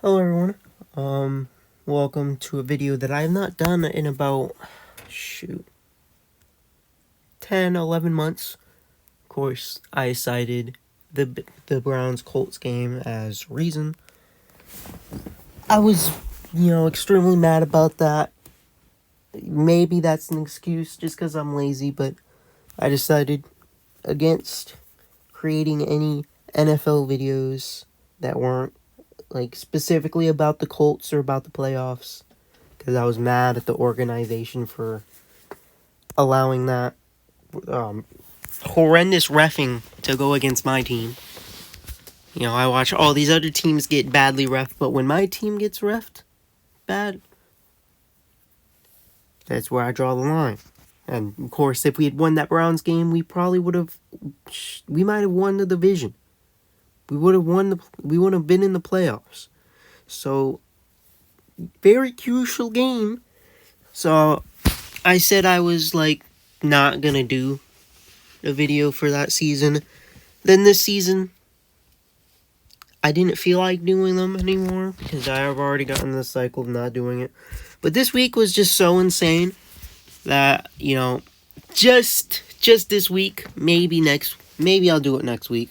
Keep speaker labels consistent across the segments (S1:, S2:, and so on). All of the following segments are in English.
S1: Hello everyone. Welcome to a video that I have not done in about 10, 11 months. Of course, I cited the Browns Colts game as reason. I was, extremely mad about that. Maybe that's an excuse just because I'm lazy, but I decided against creating any NFL videos that weren't specifically about the Colts or about the playoffs, because I was mad at the organization for allowing that horrendous reffing to go against my team. I watch all these other teams get badly reffed, but when my team gets reffed bad, that's where I draw the line. And of course, if we had won that Browns game, we might have won the division. We would have been in the playoffs. So, very crucial game. So, I said I was not gonna do a video for that season. Then this season, I didn't feel like doing them anymore because I have already gotten the cycle of not doing it. But this week was just so insane that, just this week, maybe I'll do it next week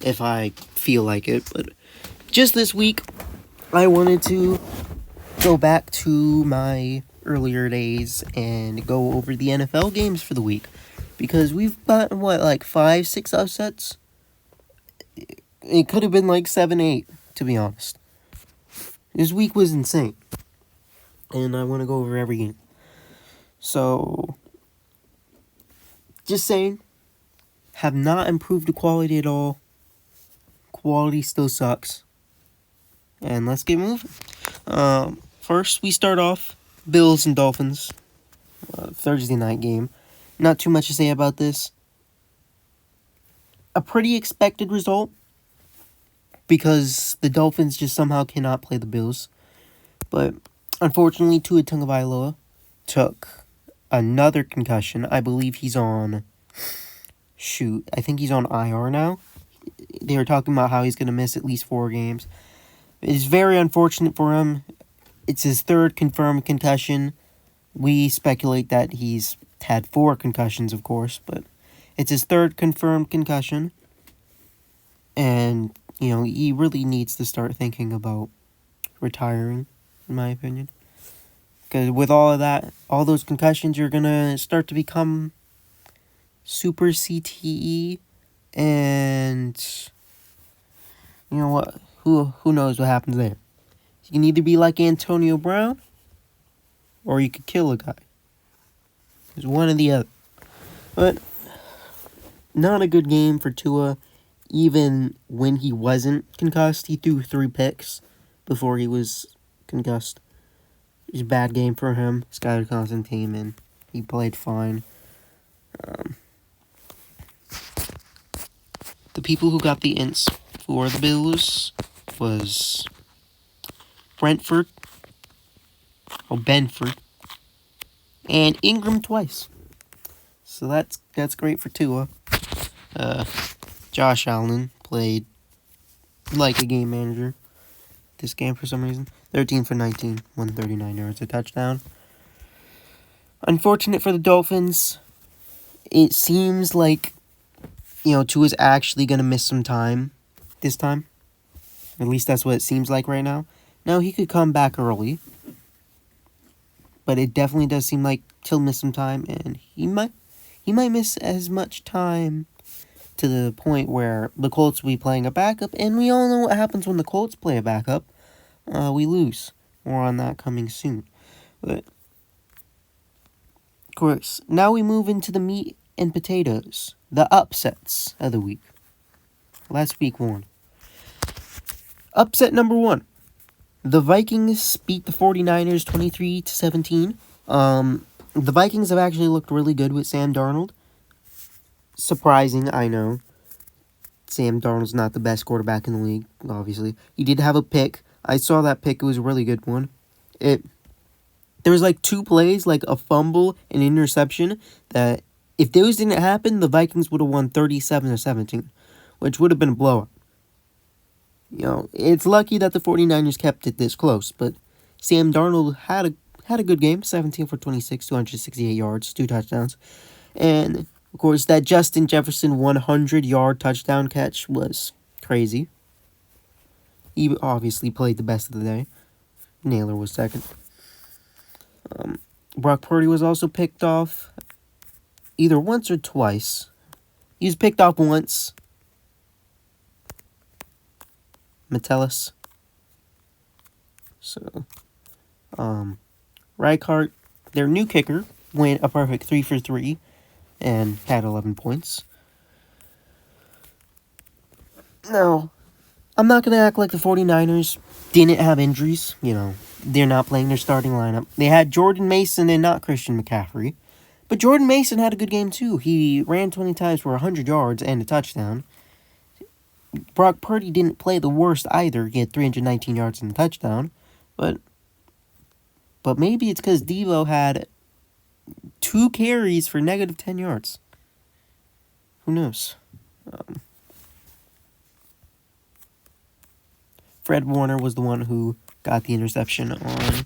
S1: if I feel like it. But just this week, I wanted to go back to my earlier days and go over the NFL games for the week, because we've gotten 5, 6 upsets. It could have been 7, 8, to be honest. This week was insane, and I want to go over every game. So, just saying, have not improved the quality at all. Quality still sucks. And let's get moving. First, we start off Bills and Dolphins, Thursday night game. Not too much to say about this. A pretty expected result, because the Dolphins just somehow cannot play the Bills. But unfortunately, Tua Tagovailoa took another concussion. I believe he's on... I think he's on IR now. They were talking about how he's going to miss at least 4 games. It is very unfortunate for him. It's his 3rd confirmed concussion. We speculate that he's had 4 concussions, of course, but it's his 3rd confirmed concussion. And, he really needs to start thinking about retiring, in my opinion. Because with all of that, all those concussions, you're going to start to become super CTE. And, you know what? Who knows what happens there? You can either be like Antonio Brown, or you could kill a guy. It's one or the other. But not a good game for Tua. Even when he wasn't concussed, he threw 3 picks before he was concussed. It was a bad game for him. He's got a constant team, and he played fine. The people who got the ints for the Bills was Benford, and Ingram twice. So that's great for Tua. Josh Allen played like a game manager this game for some reason. 13 for 19, 139 yards, a touchdown. Unfortunate for the Dolphins. It seems like, Tua's actually going to miss some time this time. At least that's what it seems like right now. Now, he could come back early, but it definitely does seem like he'll miss some time, and he might miss as much time to the point where the Colts will be playing a backup, and we all know what happens when the Colts play a backup. We lose. More on that coming soon. But, of course, now we move into the meat and potatoes, the upsets of the week. Last week 1. Upset number 1. The Vikings beat the 49ers 23-17. The Vikings have actually looked really good with Sam Darnold. Surprising, I know. Sam Darnold's not the best quarterback in the league, obviously. He did have a pick. I saw that pick. It was a really good one. There was 2 plays, a fumble and interception, that if those didn't happen, the Vikings would have won 37-17, which would have been a blowout. It's lucky that the 49ers kept it this close, but Sam Darnold had a good game, 17 for 26, 268 yards, 2 touchdowns. And, of course, that Justin Jefferson 100-yard touchdown catch was crazy. He obviously played the best of the day. Naylor was second. Brock Purdy was also picked off either once or twice. He was picked off once. Metellus. So, Reichardt, their new kicker, went a perfect 3 for 3 and had 11 points. Now, I'm not going to act like the 49ers didn't have injuries. They're not playing their starting lineup. They had Jordan Mason and not Christian McCaffrey. But Jordan Mason had a good game too. He ran 20 times for 100 yards and a touchdown. Brock Purdy didn't play the worst either. He had 319 yards and a touchdown. But maybe it's because Devo had 2 carries for negative 10 yards. Who knows? Fred Warner was the one who got the interception on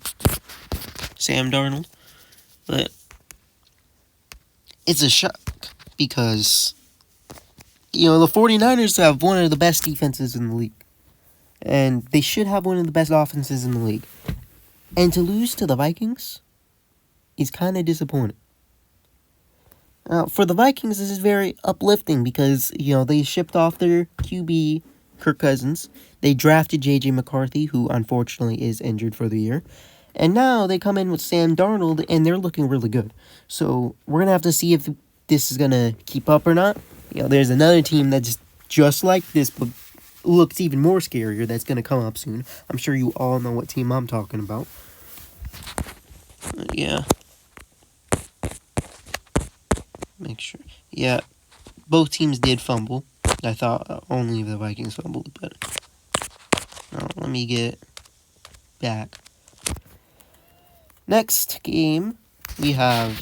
S1: Sam Darnold. But it's a shock because, the 49ers have one of the best defenses in the league. And they should have one of the best offenses in the league. And to lose to the Vikings is kind of disappointing. For the Vikings, this is very uplifting because, they shipped off their QB, Kirk Cousins. They drafted J.J. McCarthy, who unfortunately is injured for the year. And now they come in with Sam Darnold, and they're looking really good. So we're going to have to see if this is going to keep up or not. There's another team that's just like this, but looks even more scarier that's going to come up soon. I'm sure you all know what team I'm talking about. Yeah. Make sure. Yeah, both teams did fumble. I thought only the Vikings fumbled, but let me get back. Next game, we have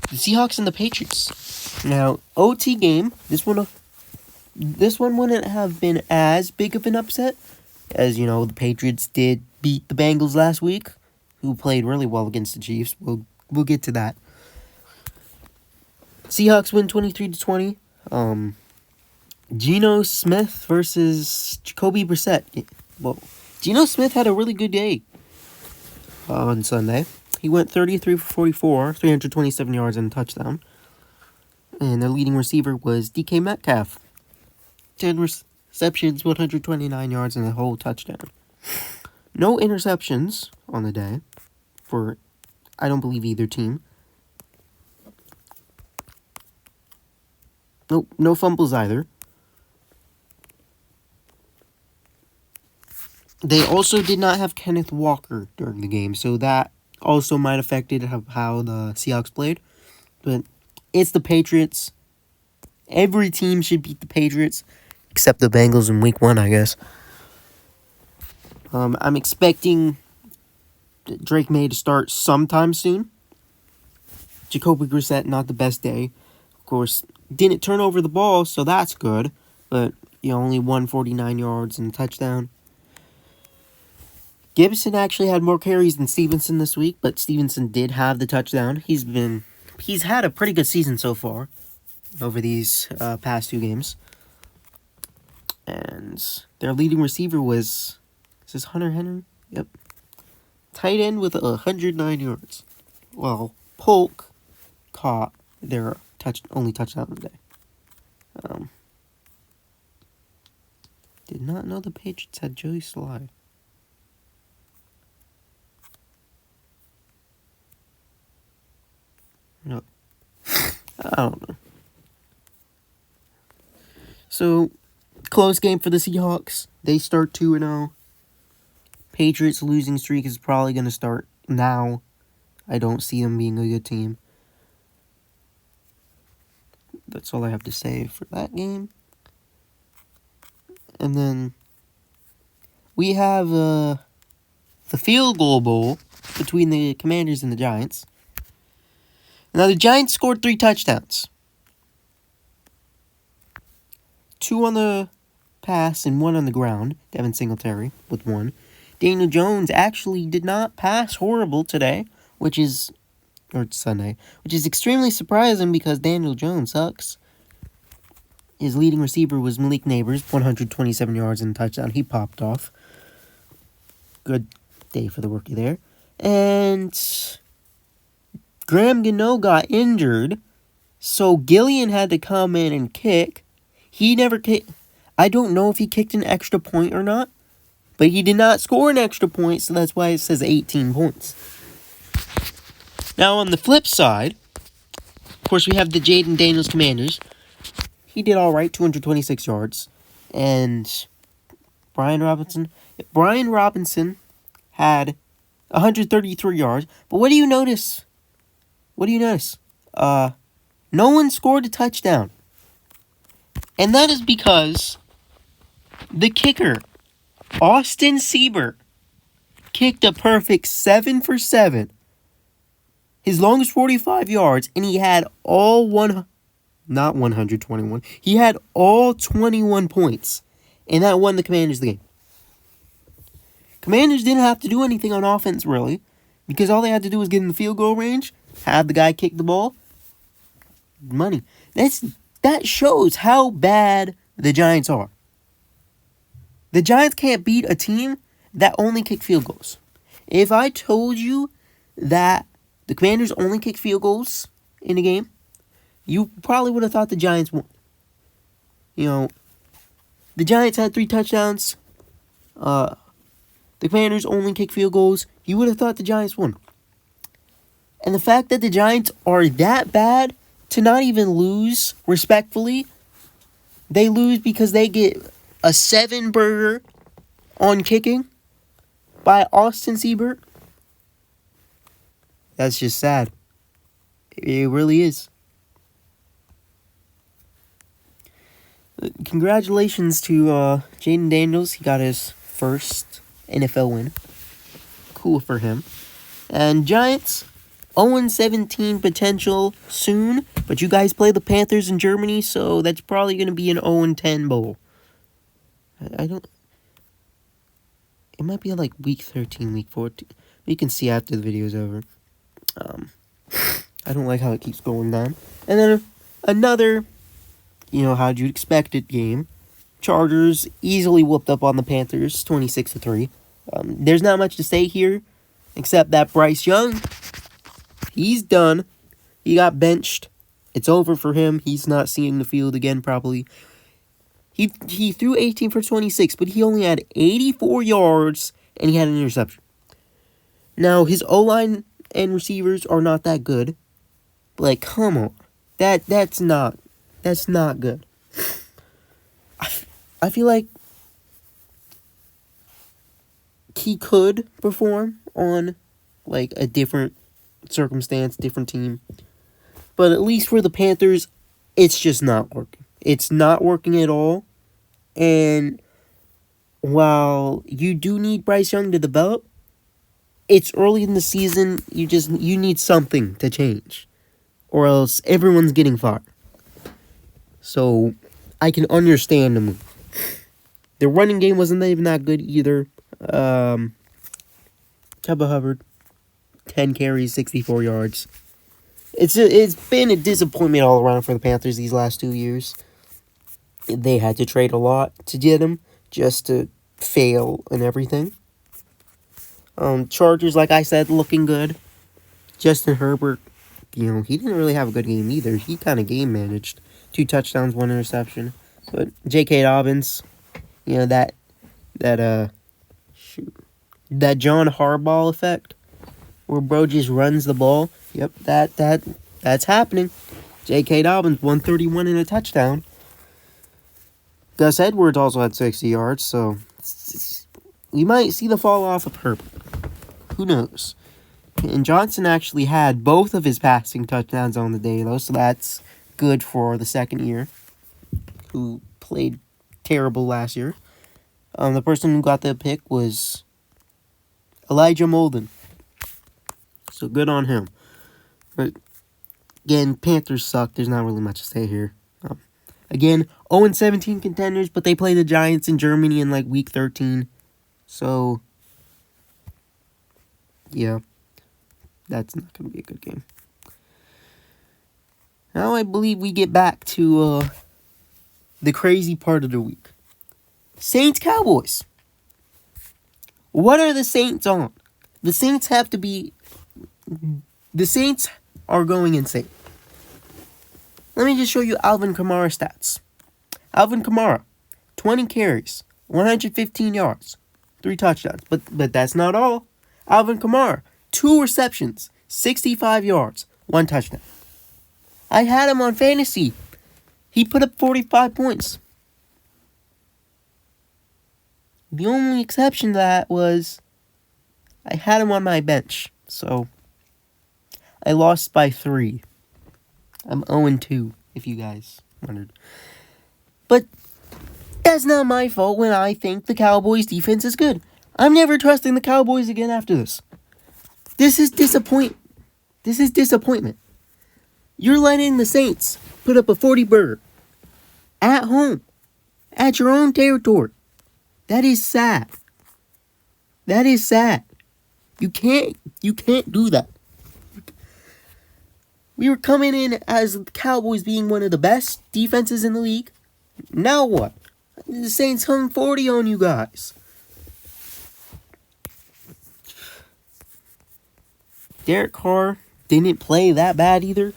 S1: the Seahawks and the Patriots. Now, OT game. This one wouldn't have been as big of an upset, as the Patriots did beat the Bengals last week, who played really well against the Chiefs. We'll get to that. Seahawks win 23-20. Geno Smith versus Jacoby Brissett. Well, Geno Smith had a really good day on Sunday. He went 33 for 44, 327 yards and a touchdown. And their leading receiver was DK Metcalf. 10 receptions, 129 yards, and a whole touchdown. No interceptions on the day for, I don't believe, either team. Nope, no fumbles either. They also did not have Kenneth Walker during the game, so that also might have affected how the Seahawks played. But it's the Patriots. Every team should beat the Patriots, except the Bengals in Week 1, I guess. I'm expecting Drake May to start sometime soon. Jacoby Brissett, not the best day. Of course, didn't turn over the ball, so that's good. But, only 149 yards and a touchdown. Gibson actually had more carries than Stevenson this week, but Stevenson did have the touchdown. He's had a pretty good season so far over these past 2 games. And their leading receiver was, is this Hunter Henry? Yep. Tight end with 109 yards. Well, Polk caught their only touchdown of the day. Did not know the Patriots had Joey Slye. No. I don't know. So, close game for the Seahawks. They start 2-0. Patriots losing streak is probably going to start now. I don't see them being a good team. That's all I have to say for that game. And then we have the field goal bowl between the Commanders and the Giants. Now, the Giants scored 3 touchdowns. 2 on the pass and 1 on the ground. Devin Singletary with 1. Daniel Jones actually did not pass horrible today, or Sunday, which is extremely surprising because Daniel Jones sucks. His leading receiver was Malik Neighbors, 127 yards and a touchdown. He popped off. Good day for the rookie there. And Graham Gano got injured, so Gillian had to come in and kick. He never kicked. I don't know if he kicked an extra point or not, but he did not score an extra point, so that's why it says 18 points. Now, on the flip side, of course, we have the Jaden Daniels Commanders. He did all right, 226 yards. And Brian Robinson had 133 yards. But what do you notice? No one scored a touchdown. And that is because the kicker, Austin Siebert, kicked a perfect 7 for 7. His longest 45 yards, and he had not 121. He had all 21 points, and that won the Commanders the game. Commanders didn't have to do anything on offense, really, because all they had to do was get in the field goal range, have the guy kick the ball. Money. That shows how bad the Giants are. The Giants can't beat a team that only kick field goals. If I told you that the Commanders only kick field goals in a game, you probably would have thought the Giants won. The Giants had 3 touchdowns. The Commanders only kick field goals. You would have thought the Giants won. And the fact that the Giants are that bad to not even lose respectfully, they lose because they get a 7-burger on kicking by Austin Siebert. That's just sad. It really is. Congratulations to Jaden Daniels. He got his first NFL win. Cool for him. And Giants, 0-17 potential soon. But you guys play the Panthers in Germany, so that's probably going to be an 0-10 bowl. I don't... It might be like week 13, week 14. You can see after the video's over. I don't like how it keeps going down. And then another, how'd you expect it game. Chargers easily whooped up on the Panthers, 26-3. There's not much to say here, except that Bryce Young, he's done. He got benched. It's over for him. He's not seeing the field again, probably. He threw 18 for 26, but he only had 84 yards, and he had an interception. Now, his O-line and receivers are not that good. But, come on. That's not good. I feel like he could perform on, a different circumstance, different team. But at least for the Panthers, it's just not working. It's not working at all. And while you do need Bryce Young to develop, it's early in the season. You need something to change, or else everyone's getting fired. So I can understand the move. The running game wasn't even that good either. Chuba Hubbard, 10 carries, 64 yards. It's been a disappointment all around for the Panthers these last 2 years. They had to trade a lot to get him, just to fail and everything. Chargers, like I said, looking good. Justin Herbert, he didn't really have a good game either. He kind of game managed. 2 touchdowns, 1 interception. But J.K. Dobbins, that John Harbaugh effect, where bro just runs the ball. Yep, that's happening. J.K. Dobbins, 131 and a touchdown. Gus Edwards also had 60 yards, so we might see the fall off of Herbert. Who knows? And Johnson actually had both of his passing touchdowns on the day, though, so that's good for the second year, who played terrible last year. The person who got the pick was Elijah Molden. So good on him. But again, Panthers suck. There's not really much to say here. Again, 0-17 contenders, but they play the Giants in Germany in like week 13. So, yeah, that's not going to be a good game. Now I believe we get back to the crazy part of the week. Saints-Cowboys. What are the Saints on? The Saints are going insane. Let me just show you Alvin Kamara stats. Alvin Kamara, 20 carries, 115 yards, 3 touchdowns. But that's not all. Alvin Kamara, 2 receptions, 65 yards, 1 touchdown. I had him on fantasy. He put up 45 points. The only exception to that was I had him on my bench. So I lost by 3. I'm 0-2, if you guys wondered. But that's not my fault when I think the Cowboys' defense is good. I'm never trusting the Cowboys again after this. This is disappointment. You're letting the Saints put up a 40-burger at home, at your own territory. That is sad. You can't do that. We were coming in as the Cowboys being one of the best defenses in the league. Now what? The Saints hung 40 on you guys. Derek Carr didn't play that bad either.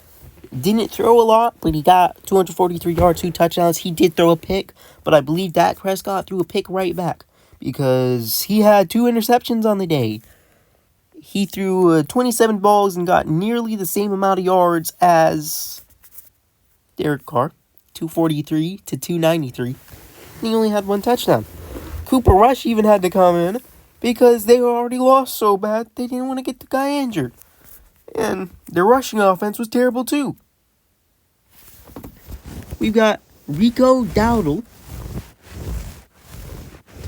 S1: Didn't throw a lot, but he got 243 yards, 2 touchdowns. He did throw a pick, but I believe Dak Prescott threw a pick right back because he had 2 interceptions on the day. He threw 27 balls and got nearly the same amount of yards as Derek Carr, 243 to 293. And he only had 1 touchdown. Cooper Rush even had to come in because they already lost so bad they didn't want to get the guy injured. And their rushing offense was terrible too. We've got Rico Dowdle.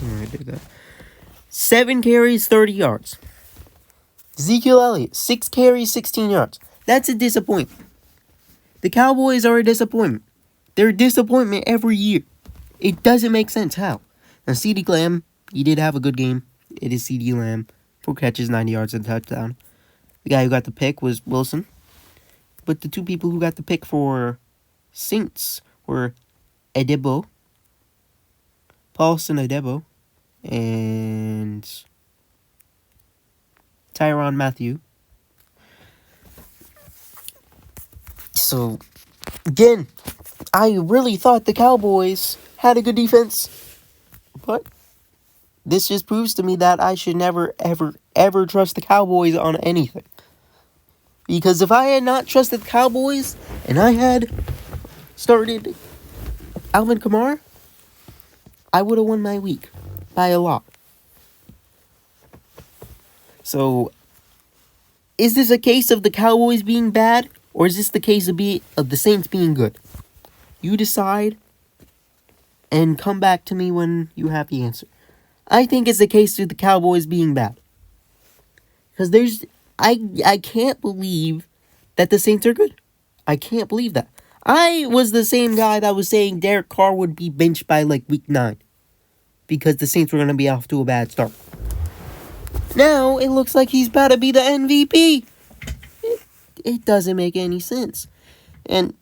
S1: I did that. 7 carries, 30 yards. Ezekiel Elliott, 6 carries, 16 yards. That's a disappointment. The Cowboys are a disappointment. They're a disappointment every year. It doesn't make sense how. Now, CeeDee Lamb, he did have a good game. It is CeeDee Lamb. 4 catches, 90 yards, and a touchdown. The guy who got the pick was Wilson. But the 2 people who got the pick for Saints were Paulson Adebo, and Tyrann Mathieu. So, again, I really thought the Cowboys had a good defense. But this just proves to me that I should never, ever, ever trust the Cowboys on anything. Because if I had not trusted the Cowboys, and I had started Alvin Kamara, I would have won my week by a lot. So, is this a case of the Cowboys being bad, or is this the case of the Saints being good? You decide, and come back to me when you have the answer. I think it's the case of the Cowboys being bad. Because I can't believe that the Saints are good. I can't believe that. I was the same guy that was saying Derek Carr would be benched by like week 9. Because the Saints were going to be off to a bad start. Now, it looks like he's about to be the MVP. It doesn't make any sense. And,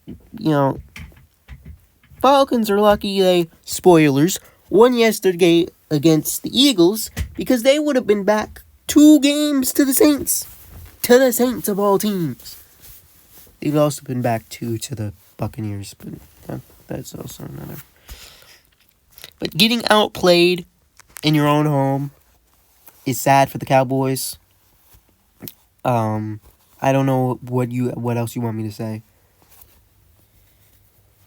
S1: Falcons are lucky they, spoilers, won yesterday against the Eagles because they would have been back 2 games to the Saints. To the Saints of all teams. They've also been back 2 to the Buccaneers, but that's also another. But getting outplayed in your own home is sad for the Cowboys. I don't know what else you want me to say.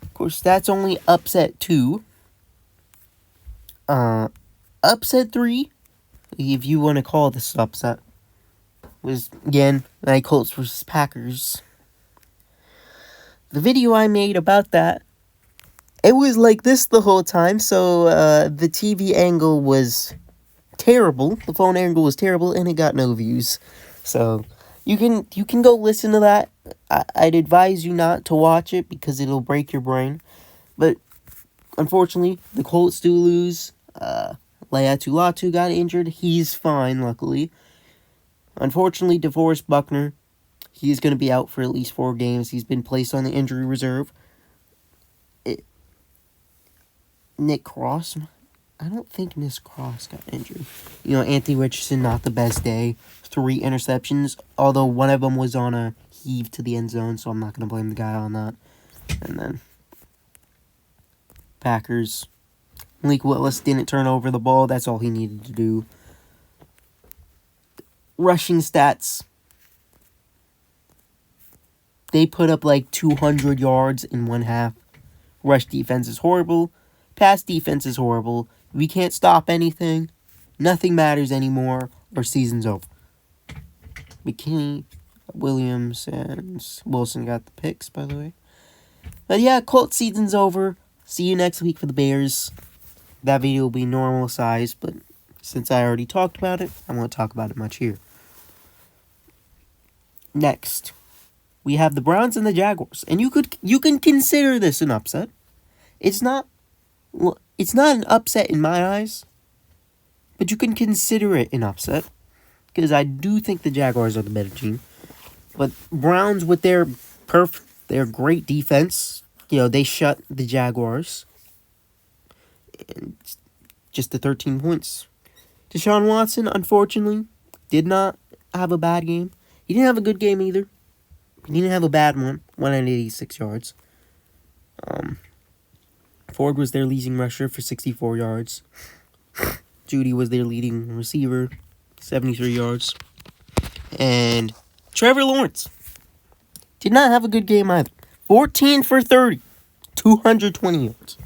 S1: Of course, that's only upset 2. Upset 3, if you want to call this upset, was, again, my Colts versus Packers. The video I made about that, it was like this the whole time, so the TV angle was terrible, the phone angle was terrible, and it got no views. So, you can go listen to that. I'd advise you not to watch it because it'll break your brain. But unfortunately, the Colts do lose. Laiatu Latu got injured. He's fine, luckily. Unfortunately, DeForest Buckner, he's going to be out for at least 4 games. He's been placed on the injury reserve. Nick Cross, I don't think Nick Cross got injured. Anthony Richardson, not the best day. 3 interceptions, although one of them was on a heave to the end zone, so I'm not going to blame the guy on that. And then Packers, Malik Willis didn't turn over the ball. That's all he needed to do. Rushing stats, they put up like 200 yards in one half. Rush defense is horrible. Pass defense is horrible. We can't stop anything. Nothing matters anymore. Our season's over. McKinney, Williams, and Wilson got the picks, by the way. But yeah, Colts season's over. See you next week for the Bears. That video will be normal size, but since I already talked about it, I won't talk about it much here. Next, we have the Browns and the Jaguars, and you can consider this an upset. It's not an upset in my eyes, but you can consider it an upset because I do think the Jaguars are the better team. But Browns with their great defense, they shut the Jaguars. And just the 13 points. Deshaun Watson, unfortunately, did not have a bad game. He didn't have a good game either. He didn't have a bad one. 186 yards. Ford was their leading rusher for 64 yards. Judy was their leading receiver, 73 yards. And Trevor Lawrence did not have a good game either. 14 for 30, 220 yards.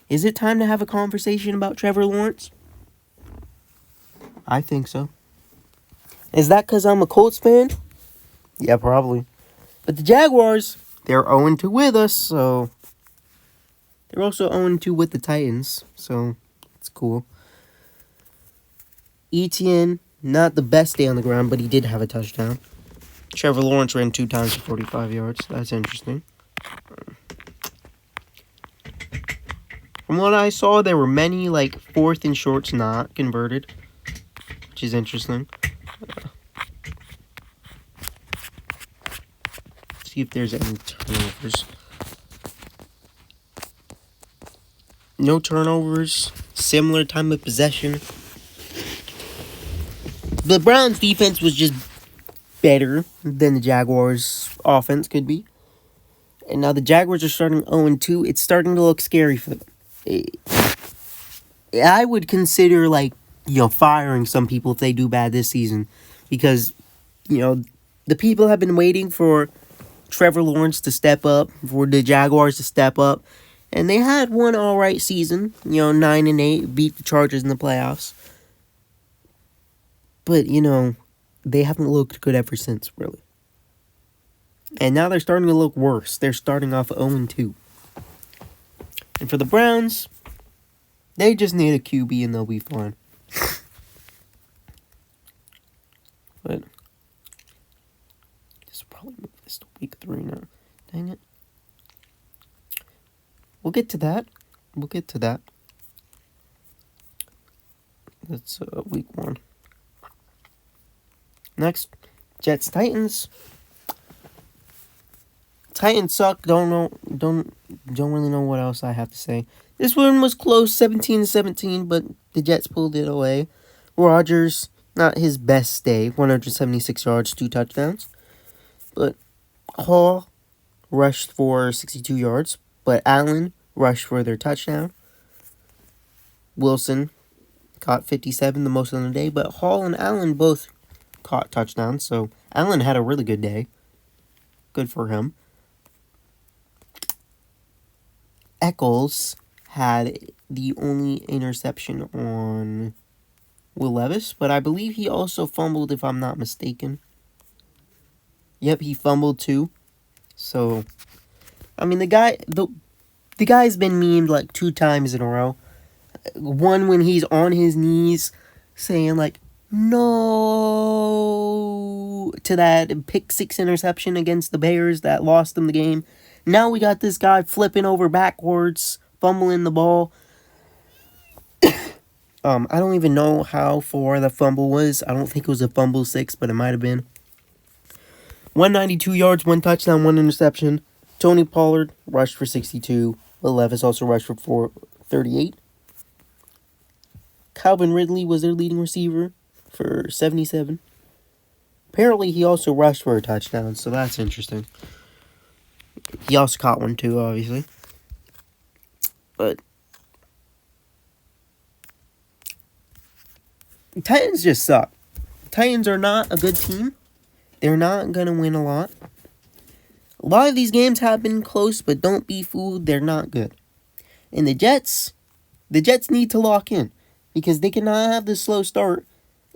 S1: Is it time to have a conversation about Trevor Lawrence? I think so. Is that because I'm a Colts fan? Yeah, probably. But the Jaguars, they're 0-2 with us, so... They're also 0-2 with the Titans, so it's cool. Etienne, not the best day on the ground, but he did have a touchdown. Trevor Lawrence ran 2 times for 45 yards. That's interesting. From what I saw, there were many, 4th and shorts not converted, which is interesting. See if there's any turnovers. No turnovers. Similar time of possession. The Browns' defense was just better than the Jaguars' offense could be. And now the Jaguars are starting 0-2. It's starting to look scary for them. I would consider, firing some people if they do bad this season. Because, the people have been waiting for Trevor Lawrence to step up, for the Jaguars to step up. And they had one alright season, 9-8, beat the Chargers in the playoffs. But, they haven't looked good ever since, really. And now they're starting to look worse. They're starting off 0-2. And for the Browns, they just need a QB and they'll be fine. But, this will probably move this to week 3 now. Dang it. We'll get to that. That's week 1. Next, Jets Titans. Titans suck. Don't really know what else I have to say. This one was close, 17-17, but the Jets pulled it away. Rodgers, not his best day, 176 yards, 2 touchdowns. But Hall rushed for 62 yards, but Allen rushed for their touchdown. Wilson caught 57, the most on the day, but Hall and Allen both caught touchdowns, so Allen had a really good day. Good for him. Eccles had the only interception on Will Levis, but I believe he also fumbled, if I'm not mistaken. Yep, he fumbled too. So, the guy's been memed 2 times in a row. One when he's on his knees saying no to that pick 6 interception against the Bears that lost them the game. Now we got this guy flipping over backwards, fumbling the ball. I don't even know how far the fumble was. I don't think it was a fumble 6, but it might have been. 192 yards, 1 touchdown, 1 interception. Tony Pollard rushed for 62. Will Levis also rushed for 438. Calvin Ridley was their leading receiver for 77. Apparently, he also rushed for a touchdown, so that's interesting. He also caught one too, obviously. But the Titans just suck. The Titans are not a good team. They're not going to win a lot. A lot of these games have been close, but don't be fooled. They're not good. And the Jets need to lock in because they cannot have this slow start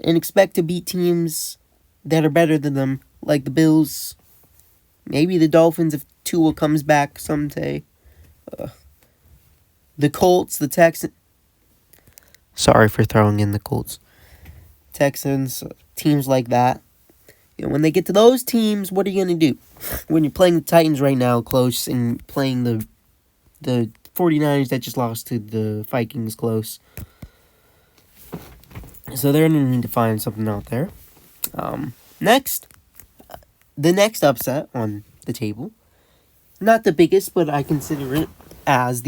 S1: and expect to beat teams that are better than them, like the Bills, maybe the Dolphins if Tua comes back someday. The Colts, the Texans. Sorry for throwing in the Colts. Texans, teams like that. You know, when they get to those teams, what are you going to do? When you're playing the Titans right now close and playing the 49ers that just lost to the Vikings close. So they're going to need to find something out there. Next, the next upset on the table. Not the biggest, but I consider it as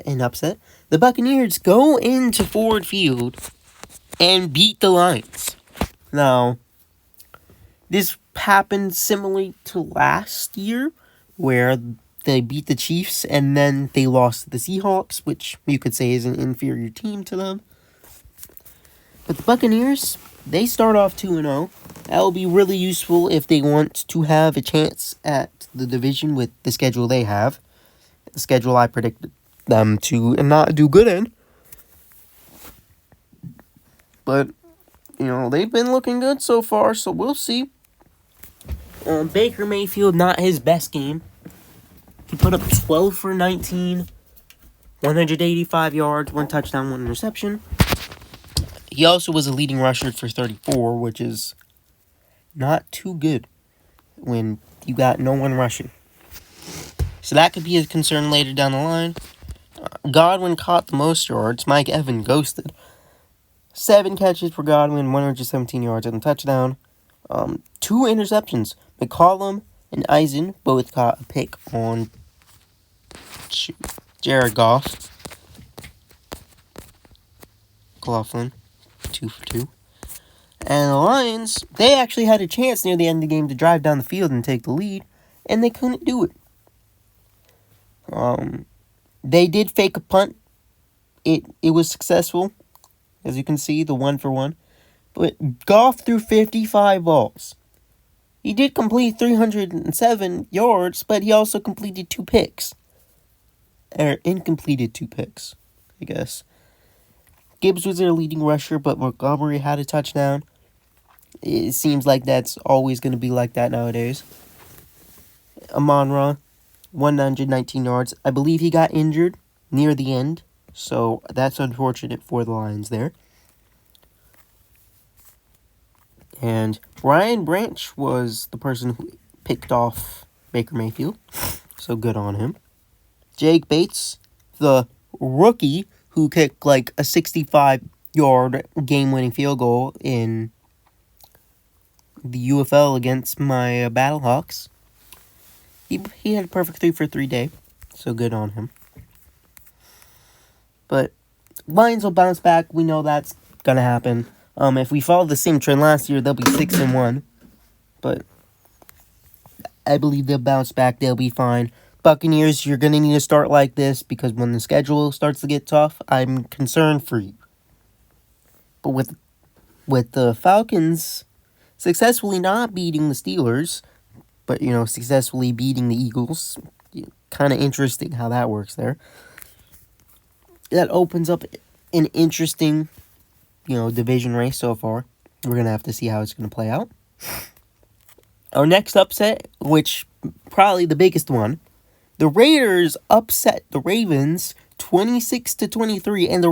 S1: an upset. The Buccaneers go into Ford Field and beat the Lions. Now, this happened similarly to last year, where they beat the Chiefs and then they lost to the Seahawks, which you could say is an inferior team to them. But the Buccaneers, they start off 2-0. That will be really useful if they want to have a chance at the division with the schedule they have. The schedule I predicted them to not do good in. But, you know, they've been looking good so far, so we'll see. Baker Mayfield, not his best game. He put up 12 for 19, 185 yards, 1 touchdown, 1 interception. He also was a leading rusher for 34, which is not too good when you got no one rushing. So that could be a concern later down the line. Godwin caught the most yards. Mike Evans ghosted. 7 catches for Godwin, 117 yards and a touchdown. 2 interceptions. McCollum and Eisen both caught a pick on Jared Goff. McLaughlin, 2 for 2. And the Lions, they actually had a chance near the end of the game to drive down the field and take the lead, and they couldn't do it. They did fake a punt. It was successful, as you can see, the 1-for-1. But Goff threw 55 balls. He did complete 307 yards, but he also completed 2 picks. Or incompleted 2 picks, I guess. Gibbs was their leading rusher, but Montgomery had a touchdown. It seems like that's always going to be like that nowadays. Amon-Ra, 119 yards. I believe he got injured near the end, so that's unfortunate for the Lions there. And Ryan Branch was the person who picked off Baker Mayfield, so good on him. Jake Bates, the rookie who kicked like a 65-yard game-winning field goal in the UFL against my Battlehawks. He had a perfect 3 for 3 day, so good on him. But Lions will bounce back. We know that's going to happen. If we follow the same trend last year, they'll be 6-1. But I believe they'll bounce back. They'll be fine. Buccaneers, you're going to need to start like this because when the schedule starts to get tough, I'm concerned for you. But with the Falcons successfully not beating the Steelers, but, you know, successfully beating the Eagles, kind of interesting how that works there. That opens up an interesting, you know, division race so far. We're going to have to see how it's going to play out. Our next upset, which probably the biggest one, the Raiders upset the Ravens 26-23, and the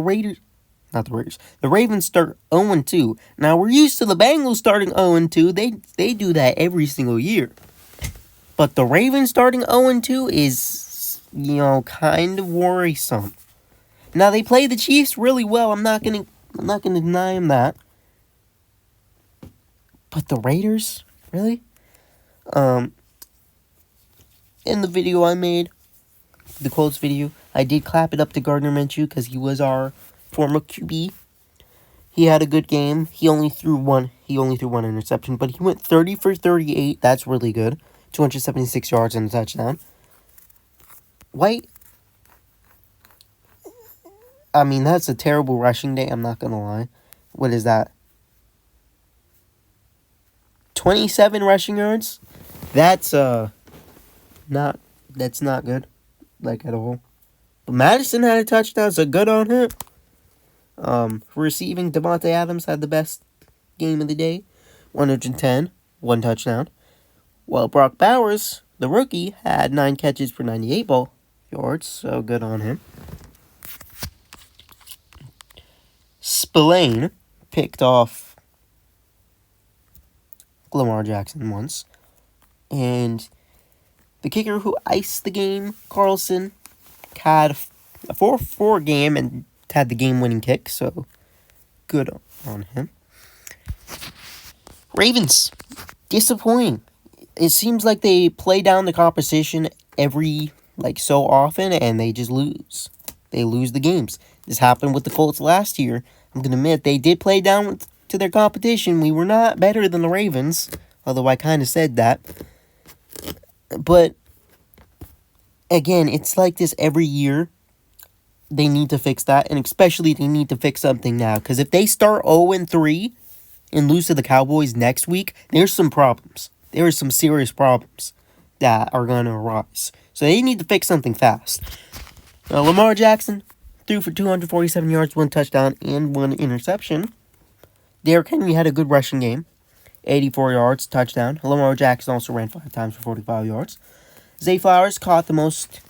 S1: Ravens start 0-2. Now, we're used to the Bengals starting 0-2. They do that every single year. But the Ravens starting 0-2 is, kind of worrisome. Now, they play the Chiefs really well. I'm not gonna deny them that. But the Raiders? Really? In the video I made, the Colts video, I did clap it up to Gardner Minshew because he was our former QB. He had a good game. He only threw one interception, but he went 30 for 38. That's really good. 276 yards and a touchdown. White, I mean, that's a terrible rushing day, I'm not going to lie. What is that? 27 rushing yards? That's not good, like, at all. But Madison had a touchdown, so good on him. For receiving, Devontae Adams had the best game of the day. 110, one touchdown. While Brock Bowers, the rookie, had 9 catches for 98 yards, so good on him. Spillane picked off Lamar Jackson once. And the kicker who iced the game, Carlson, had a 4-4 game and had the game-winning kick, so good on him. Ravens, disappointing. It seems like they play down the competition every, so often, and they just lose. They lose the games. This happened with the Colts last year. I'm going to admit, they did play down to their competition. We were not better than the Ravens, although I kind of said that. But, again, it's like this every year. They need to fix that, and especially they need to fix something now. Because if they start 0-3 and lose to the Cowboys next week, there's some problems. There are some serious problems that are going to arise. So they need to fix something fast. Lamar Jackson threw for 247 yards, 1 touchdown, and 1 interception. Derrick Henry had a good rushing game. 84 yards, touchdown. Lamar Jackson also ran 5 times for 45 yards. Zay Flowers caught the most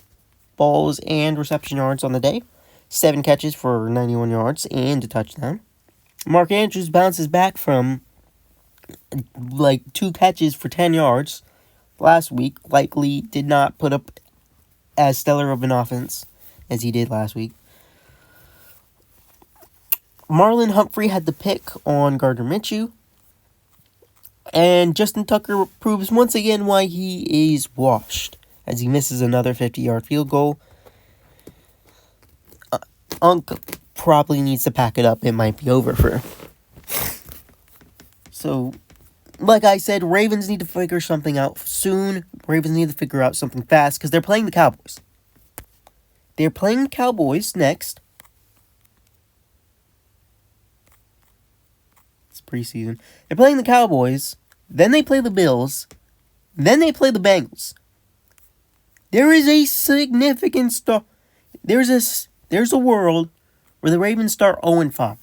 S1: balls and reception yards on the day. 7 catches for 91 yards and a touchdown. Mark Andrews bounces back from 2 catches for 10 yards last week. Likely did not put up as stellar of an offense as he did last week. Marlon Humphrey had the pick on Gardner Minshew. And Justin Tucker proves once again why he is washed, as he misses another 50-yard field goal. Unk probably needs to pack it up. It might be over for him. So, like I said, Ravens need to figure something out soon. Ravens need to figure out something fast, because they're playing the Cowboys. They're playing the Cowboys next. It's preseason. They're playing the Cowboys. Then they play the Bills. Then they play the Bengals. There is a significant there's a world where the Ravens start 0-5.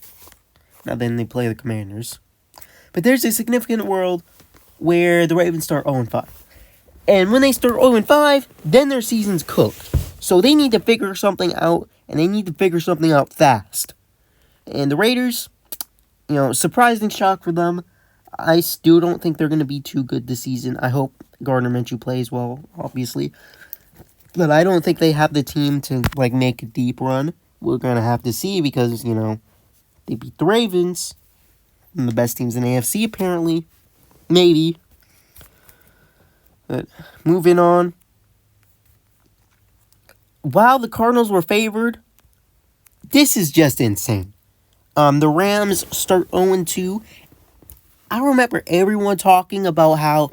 S1: Now then they play the Commanders. But there's a significant world where the Ravens start 0-5. And when they start 0-5, then their season's cooked. So they need to figure something out, and they need to figure something out fast. And the Raiders, surprising shock for them. I still don't think they're going to be too good this season. I hope Gardner Minshew plays well, obviously. But I don't think they have the team to, make a deep run. We're going to have to see because, they beat the Ravens. And the best teams in AFC, apparently. Maybe. But moving on. While the Cardinals were favored, this is just insane. The Rams start 0-2. I remember everyone talking about how,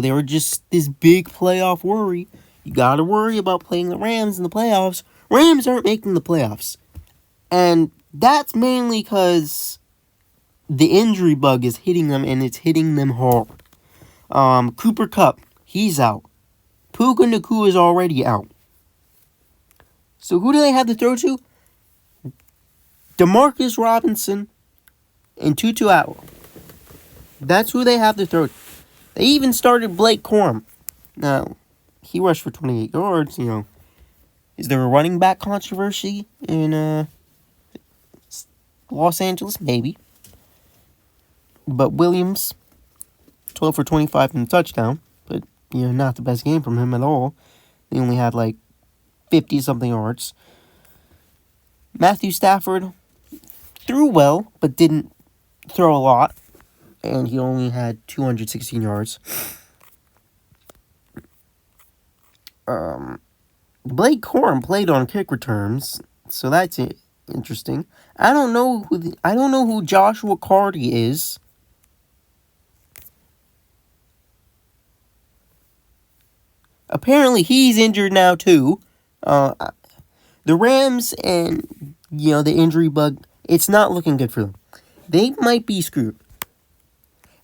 S1: they were just this big playoff worry. You gotta worry about playing the Rams in the playoffs. Rams aren't making the playoffs. And that's mainly because the injury bug is hitting them, and it's hitting them hard. Cooper Kupp, he's out. Puka Nacua is already out. So who do they have to throw to? Demarcus Robinson and Tutu Atwell. That's who they have to throw to. They even started Blake Corum. Now, he rushed for 28 yards, Is there a running back controversy in Los Angeles? Maybe. But Williams, 12 for 25 and a touchdown. But not the best game from him at all. He only had like 50-something yards. Matthew Stafford threw well, but didn't throw a lot. And he only had 216 yards. Blake Corum played on kick returns, so that's interesting. I don't know who Joshua Carty is. Apparently, he's injured now too. The Rams and the injury bug, it's not looking good for them. They might be screwed.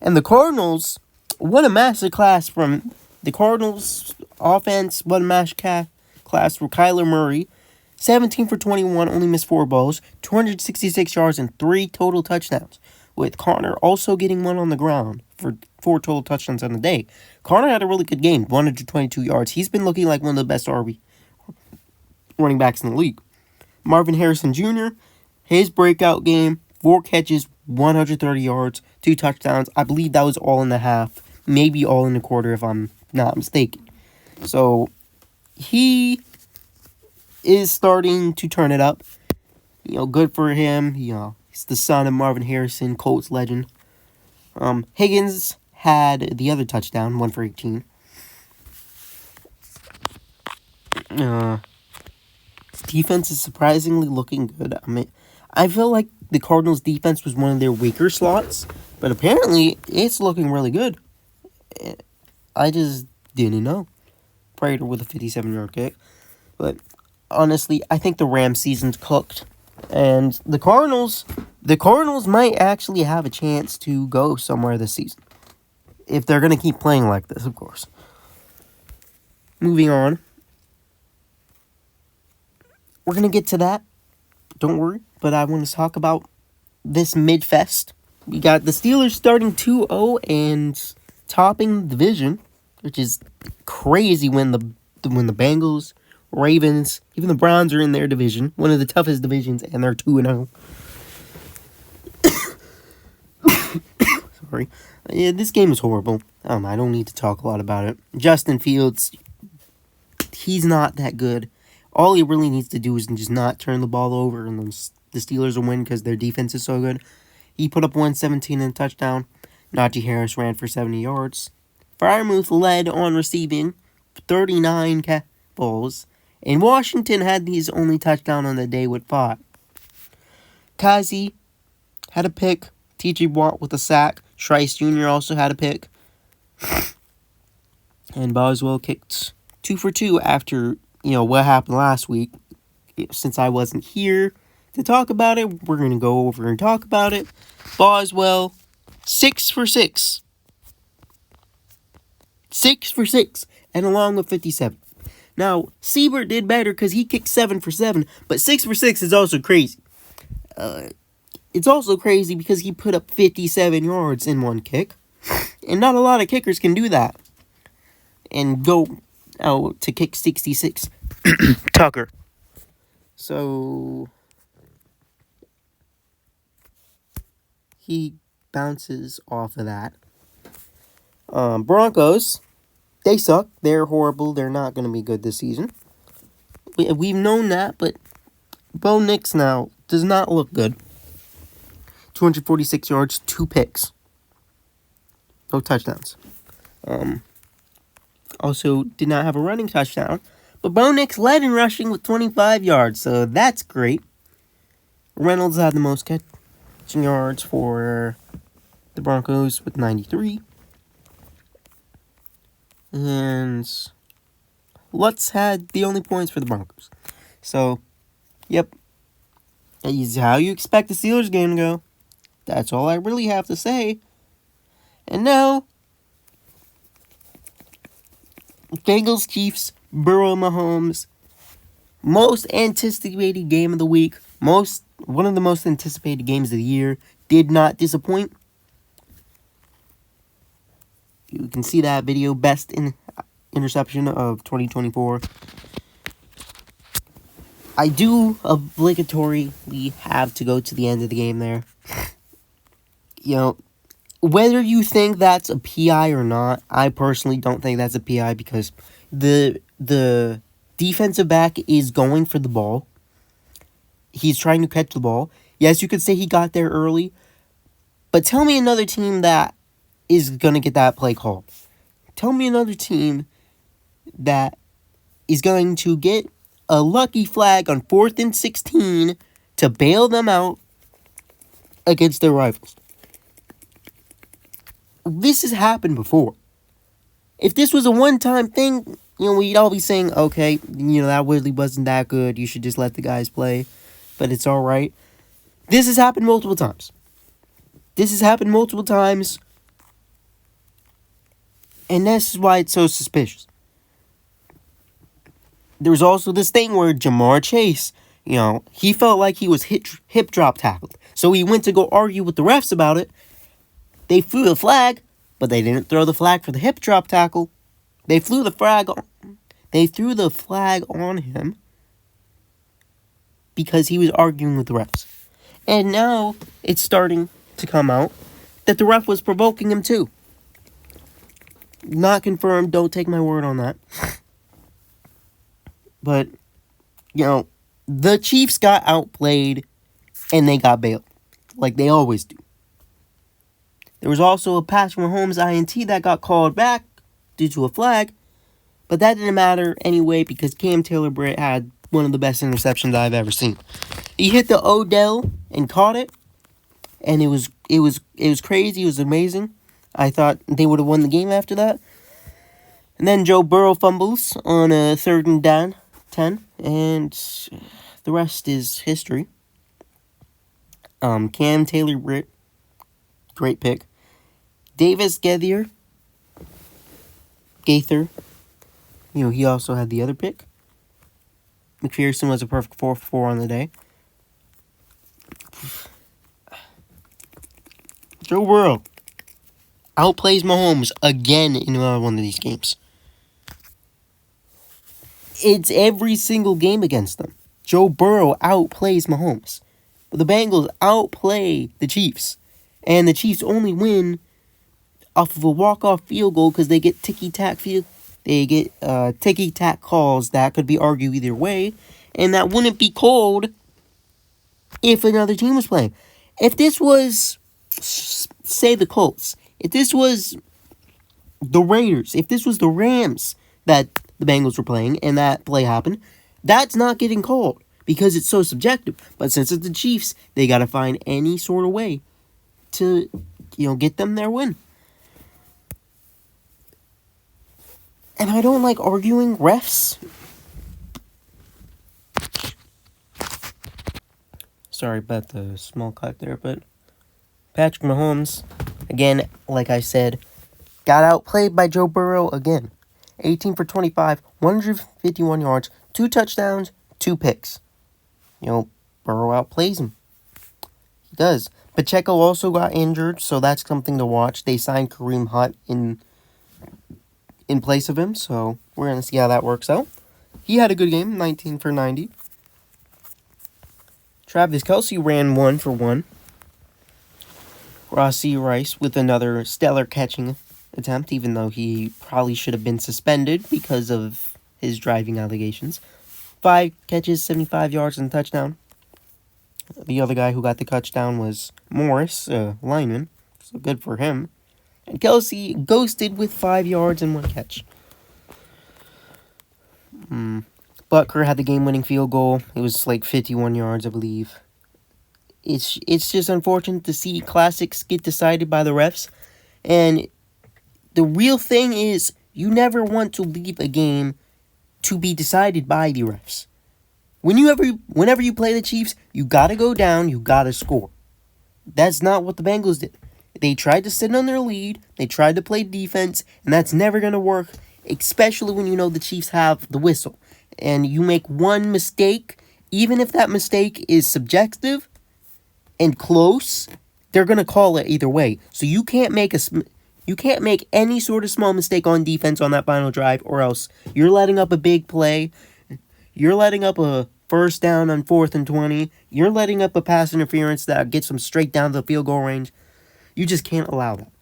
S1: And the Cardinals, what a masterclass from the Cardinals offense. What a masterclass for Kyler Murray. 17 for 21, only missed 4 balls, 266 yards, and 3 total touchdowns. With Connor also getting one on the ground for 4 total touchdowns on the day. Connor had a really good game, 122 yards. He's been looking like one of the best RB running backs in the league. Marvin Harrison Jr., his breakout game, 4 catches, 130 yards, 2 touchdowns. I believe that was all in the half, maybe all in the quarter if I'm not mistaken. So, he is starting to turn it up. Good for him. He's the son of Marvin Harrison, Colts legend. Higgins had the other touchdown, 1 for 18. Defense is surprisingly looking good. I feel like the Cardinals' defense was one of their weaker slots, but apparently it's looking really good. I just didn't know. Prater with a 57-yard kick. But honestly, I think the Rams season's cooked. And the Cardinals might actually have a chance to go somewhere this season. If they're going to keep playing like this, of course. Moving on. We're going to get to that. Don't worry. But I want to talk about this mid-fest. We got the Steelers starting 2-0 and topping the division, which is crazy when the Bengals, Ravens, even the Browns are in their division, one of the toughest divisions, and they're 2-0. Sorry. Yeah, this game is horrible. I don't need to talk a lot about it. Justin Fields, he's not that good. All he really needs to do is just not turn the ball over, and the Steelers will win because their defense is so good. He put up 117 and a touchdown. Najee Harris ran for 70 yards. Freiermuth led on receiving, 39 balls. And Washington had his only touchdown on the day with 5. Kazi had a pick. T.J. Watt with a sack. Trice Jr. also had a pick. And Boswell kicked 2 for 2 after, what happened last week. Since I wasn't here to talk about it, we're going to go over and talk about it. Boswell, 6 for 6. 6 for 6. And along with 57. Now, Siebert did better because he kicked 7 for 7. But 6 for 6 is also crazy. It's also crazy because he put up 57 yards in one kick. And not a lot of kickers can do that. And go out to kick 66. Tucker. So, he bounces off of that. Broncos, they suck. They're horrible. They're not going to be good this season. We've known that, but Bo Nix now does not look good. 246 yards, 2 picks. No touchdowns. Also, did not have a running touchdown. But Bo Nix led in rushing with 25 yards, so that's great. Reynolds had the most catching yards for the Broncos with 93. And Lutz had the only points for the Broncos. So, yep. That is how you expect the Steelers game to go. That's all I really have to say. And now, Bengals, Chiefs, Burrow, Mahomes. Most anticipated game of the week. One of the most anticipated games of the year. Did not disappoint. You can see that video. Best interception of 2024. I do obligatorily have to go to the end of the game there. whether you think that's a PI or not, I personally don't think that's a PI because the defensive back is going for the ball. He's trying to catch the ball. Yes, you could say he got there early, but tell me another team that is going to get that play called. Tell me another team that is going to get a lucky flag on 4th and 16 to bail them out against their rivals. This has happened before. If this was a one-time thing, we'd all be saying, okay, that really wasn't that good. You should just let the guys play. But it's all right. This has happened multiple times. And this is why it's so suspicious. There's also this thing where Jamar Chase, he felt like he was hip drop tackled. So he went to go argue with the refs about it. They flew the flag, but they didn't throw the flag for the hip drop tackle. They threw the flag on him because he was arguing with the refs. And now it's starting to come out that the ref was provoking him too. Not confirmed, don't take my word on that. But, the Chiefs got outplayed and they got bailed, like they always do. There was also a pass from Mahomes INT that got called back due to a flag, but that didn't matter anyway because Cam Taylor-Britt had one of the best interceptions I've ever seen. He hit the Odell and caught it, and it was crazy. It was amazing. I thought they would have won the game after that. And then Joe Burrow fumbles on a 3rd and down, 10, and the rest is history. Cam Taylor-Britt, great pick. Davis Gaither, he also had the other pick. McPherson was a perfect 4-4 on the day. Joe Burrow outplays Mahomes again in another one of these games. It's every single game against them. Joe Burrow outplays Mahomes. But the Bengals outplay the Chiefs. And the Chiefs only win off of a walk-off field goal because they get ticky-tack calls that could be argued either way. And that wouldn't be called if another team was playing. If this was, say, the Colts. If this was the Raiders. If this was the Rams that the Bengals were playing and that play happened, that's not getting called because it's so subjective. But since it's the Chiefs, they got to find any sort of way to, get them their win. And I don't like arguing refs. Sorry about the small cut there, but Patrick Mahomes, again, like I said, got outplayed by Joe Burrow again. 18 for 25, 151 yards, 2 touchdowns, 2 picks. Burrow outplays him. He does. Pacheco also got injured, so that's something to watch. They signed Kareem Hunt in place of him, so we're going to see how that works out. He had a good game, 19 for 90. Travis Kelce ran 1 for 1. Rossi Rice with another stellar catching attempt, even though he probably should have been suspended because of his driving allegations. 5 catches, 75 yards, and a touchdown. The other guy who got the touchdown was Morris, lineman, so good for him. And Kelce ghosted with 5 yards and 1 catch. Butker had the game-winning field goal. It was like 51 yards, I believe. It's just unfortunate to see classics get decided by the refs. And the real thing is, you never want to leave a game to be decided by the refs. Whenever you play the Chiefs, you gotta go down, you gotta score. That's not what the Bengals did. They tried to sit on their lead, they tried to play defense, and that's never gonna work, especially when you know the Chiefs have the whistle. And you make one mistake, even if that mistake is subjective and close, they're gonna call it either way. So you can't make any sort of small mistake on defense on that final drive, or else you're letting up a big play. You're letting up a first down on 4th and 20. You're letting up a pass interference that gets them straight down to the field goal range. You just can't allow that.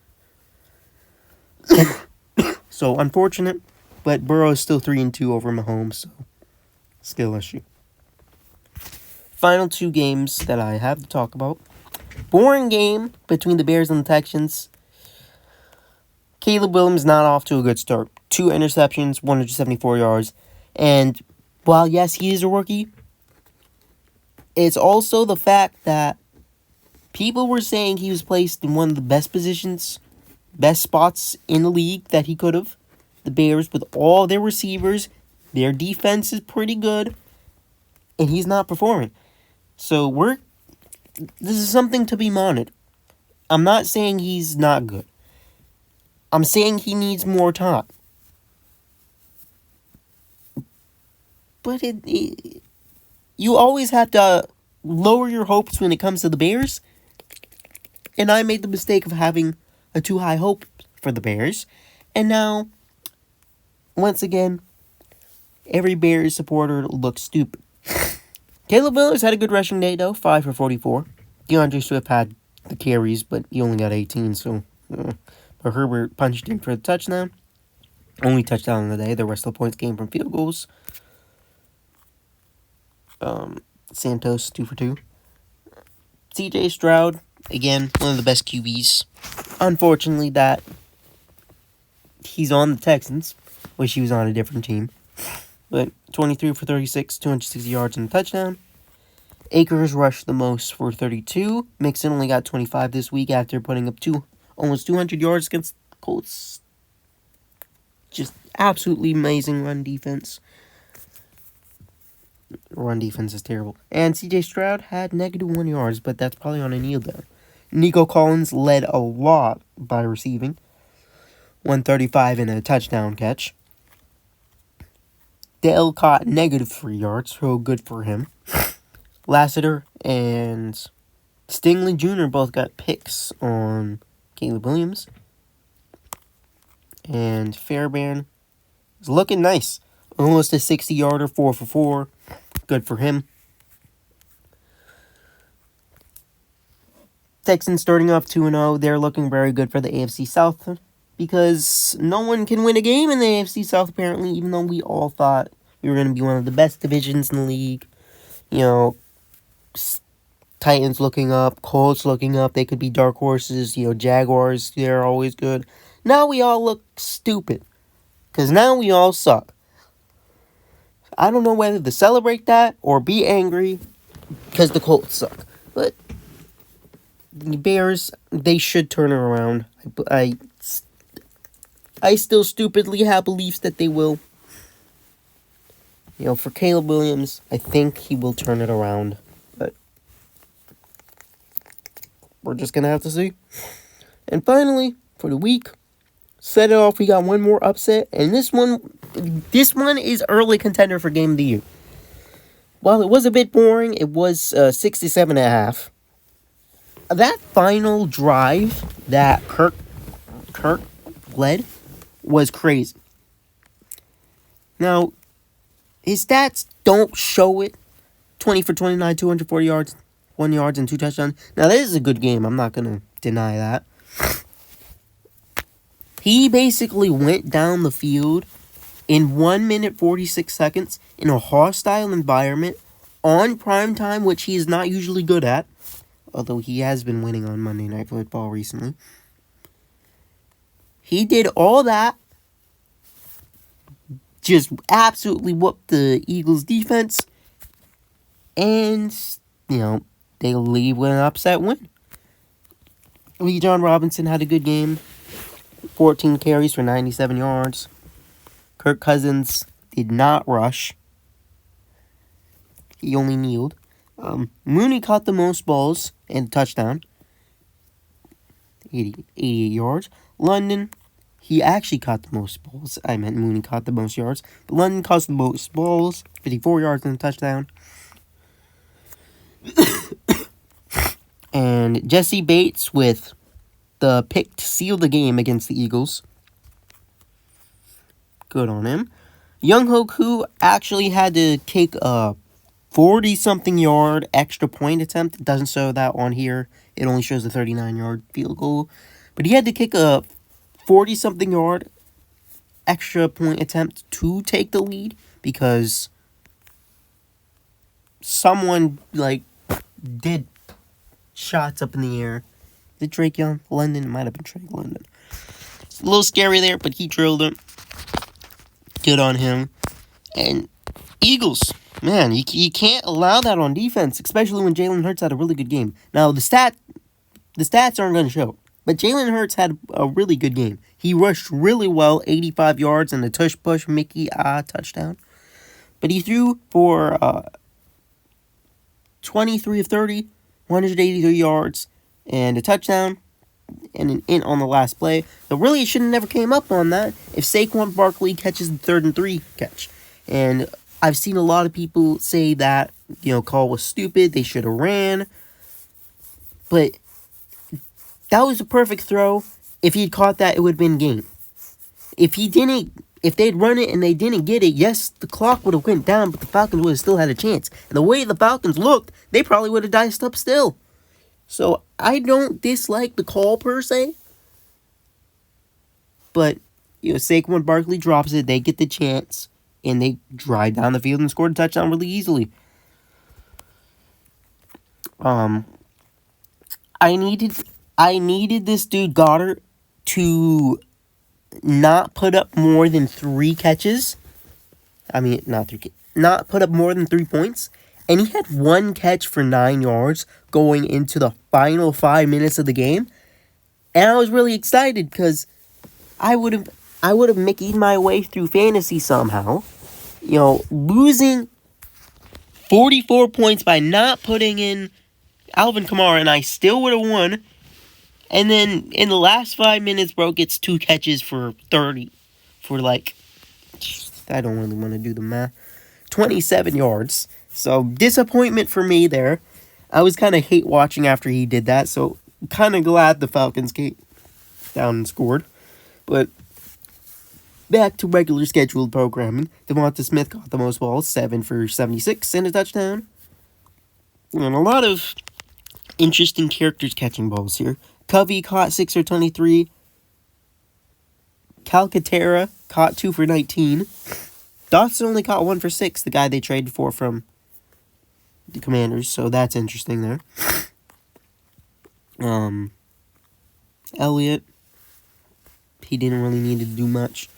S1: So unfortunate, but Burrow is still 3-2 over Mahomes, so skill issue. Final two games that I have to talk about. Boring game between the Bears and the Texans. Caleb Williams not off to a good start. 2 interceptions, 174 yards. And while, yes, he is a rookie, it's also the fact that people were saying he was placed in one of the best positions, best spots in the league that he could have. The Bears, with all their receivers, their defense is pretty good, and he's not performing. So this is something to be monitored. I'm not saying he's not good. I'm saying he needs more time. But you always have to lower your hopes when it comes to the Bears. And I made the mistake of having a too high hope for the Bears. And now, once again, every Bears supporter looks stupid. Caleb Williams had a good rushing day, though, 5 for 44. DeAndre Swift had the carries, but he only got 18, so... But Herbert punched in for the touchdown. Only touchdown of the day. The rest of the points came from field goals. Santos, 2 for 2. CJ Stroud, again, one of the best QBs. Unfortunately, that he's on the Texans. Wish he was on a different team. But 23 for 36, 260 yards and a touchdown. Akers rushed the most for 32. Mixon only got 25 this week after putting up almost 200 yards against the Colts. Just absolutely amazing run defense. Run defense is terrible. And CJ Stroud had -1 yards, but that's probably on a kneel down. Nico Collins led a lot by receiving. 135 and a touchdown catch. Dale caught -3 yards, so good for him. Lassiter and Stingley Jr. both got picks on Caleb Williams. And Fairbairn is looking nice. Almost a 60-yarder, 4 for 4. Good for him. Texans starting off 2-0. They're looking very good for the AFC South because no one can win a game in the AFC South, apparently, even though we all thought we were going to be one of the best divisions in the league. You know, Titans looking up, Colts looking up. They could be dark horses. You know, Jaguars, they're always good. Now we all look stupid because now we all suck. I don't know whether to celebrate that or be angry because the Colts suck. But the Bears, they should turn it around. I still stupidly have beliefs that they will. You know, for Caleb Williams, I think he will turn it around. But we're just going to have to see. And finally, for the week, set it off, we got one more upset. And this one is early contender for Game of the Year. While it was a bit boring, it was 67.5. That final drive that Kirk led was crazy. Now, his stats don't show it. 20 for 29, 240 yards, 1 yard, and 2 touchdowns. Now, that is a good game. I'm not going to deny that. He basically went down the field in 1 minute 46 seconds in a hostile environment on prime time, which he is not usually good at. Although he has been winning on Monday Night Football recently. He did all that. Just absolutely whooped the Eagles' defense. And, you know, they leave with an upset win. John Robinson had a good game. 14 carries for 97 yards. Kirk Cousins did not rush. He only kneeled. Mooney caught the most balls and a touchdown. 88 yards. London, he actually caught the most balls. I meant Mooney caught the most yards. But London caught the most balls. 54 yards and a touchdown. And Jesse Bates with the pick to seal the game against the Eagles. Good on him. Young Hoku actually had to kick a 40-something yard extra point attempt. It doesn't show that on here. It only shows a 39-yard field goal. But he had to kick a 40-something yard extra point attempt to take the lead because someone, like, did shots up in the air. Did Drake Young? London? It might have been Drake London. It's a little scary there, but he drilled him. Good on him. And Eagles, man, you can't allow that on defense, especially when Jalen Hurts had a really good game. Now, the stats aren't going to show, but Jalen Hurts had a really good game. He rushed really well, 85 yards and a tush-push Mickey touchdown. But he threw for 23 of 30, 183 yards, and a touchdown, and an int on the last play. So really, it should have never came up on that if Saquon Barkley catches the 3rd and 3 catch. And I've seen a lot of people say that, call was stupid, they should have ran. But that was a perfect throw. If he'd caught that, it would have been game. If they'd run it and they didn't get it, yes, the clock would have went down, but the Falcons would have still had a chance. And the way the Falcons looked, they probably would have diced up still. So I don't dislike the call per se. But, Saquon Barkley drops it, they get the chance, and they drive down the field and scored a touchdown really easily. I needed this dude Goddard to not put up more than 3 catches. Not put up more than 3 points. And he had 1 catch for 9 yards going into the final 5 minutes of the game. And I was really excited because I would have Mickeyed my way through fantasy somehow. Losing 44 points by not putting in Alvin Kamara, and I still would have won. And then in the last 5 minutes, bro gets 2 catches for 30. For I don't really want to do the math. 27 yards. So, disappointment for me there. I was kind of hate watching after he did that, so kind of glad the Falcons came down and scored. But back to regular scheduled programming. Devonta Smith caught the most balls, 7 for 76 and a touchdown. And a lot of interesting characters catching balls here. Covey caught 6 for 23. Calcaterra caught 2 for 19. Dotson only caught 1 for 6, the guy they traded for from the Commanders, so that's interesting there. Elliott, he didn't really need to do much.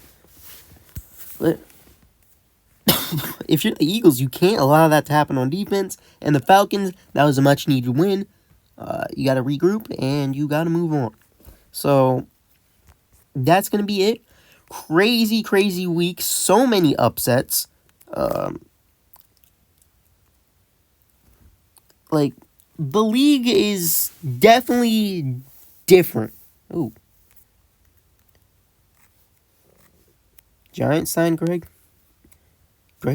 S1: But if you're the Eagles, you can't allow that to happen on defense. And the Falcons, that was a much-needed win. You got to regroup, and you got to move on. So, that's going to be it. Crazy, crazy week. So many upsets. The league is definitely different. Ooh. Giants signed Greg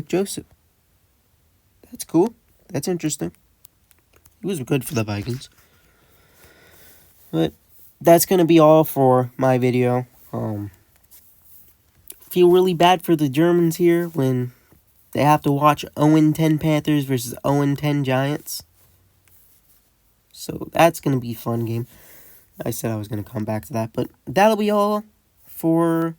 S1: Joseph. That's cool. That's interesting. He was good for the Vikings. But that's going to be all for my video. Feel really bad for the Germans here when they have to watch 0-10 Panthers versus 0-10 Giants. So that's going to be a fun game. I said I was going to come back to that. But that'll be all for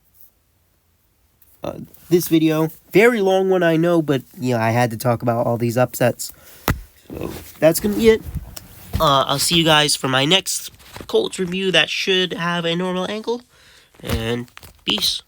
S1: this video. Very long one, I know, but I had to talk about all these upsets. So that's going to be it. I'll see you guys for my next Colts review that should have a normal angle. And peace.